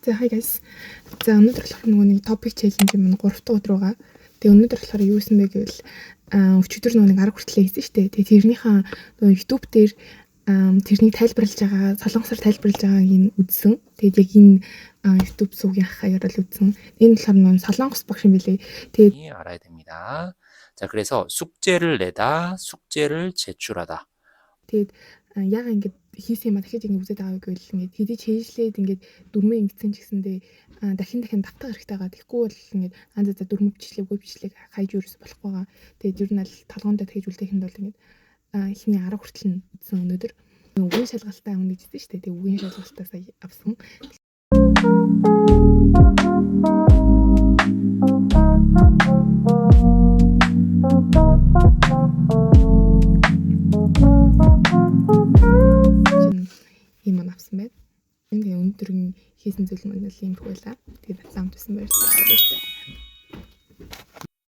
За hi guys. За өнөөдөр болохоор нөгөө нэг topic challenge юм 3 дахь өдөр байгаа. Тэгээ өнөөдөр болохоор юу исэн бэ гэвэл өчигдөр нөгөө нэг арга хүртлээ хийсэн шүү дээ. Тэгээ тэрнийхээ нөгөө YouTube дээр тэрнийг тайлбарлаж байгаа, солонгосоор тайлбарлаж байгааг нь үзсэн. Тэгээд яг энэ YouTube сувгийн хаягаар л үзсэн. Энэ болохоор нөгөө солонгос багш юм билээ. Тэгээд 알아야 됩니다. 자, 그래서 숙제를 내다, 숙제를 제출하다. тэгээд яга ингэж хийсэн юм а дахиж ингэ үзээд аваа гэвэл ингэ хэдий чэйжлээд ингэ дөрмөө ингэсэн ч гэсэндээ дахин давтах хэрэгтэй байгаа. Тэгэхгүй бол ингэ за дөрмөө бичлээгүй бичлэг хайж юурс болохгүй байгаа. Тэгээд ер нь аль толгоонд тэгж үлдээхэд бол ингэ эхний арга хүртэл нь үзсэн өнөөдөр. Үгийн шалгалтаа өмнө хийсэн шүү дээ. Тэгээд үгийн шалгалтаа сая авсан. Ийм авсан байд. Ингээ өнөөдөр хийсэн зүйл маань л ийм байлаа. Тэгээд самт тусан байрлалаа.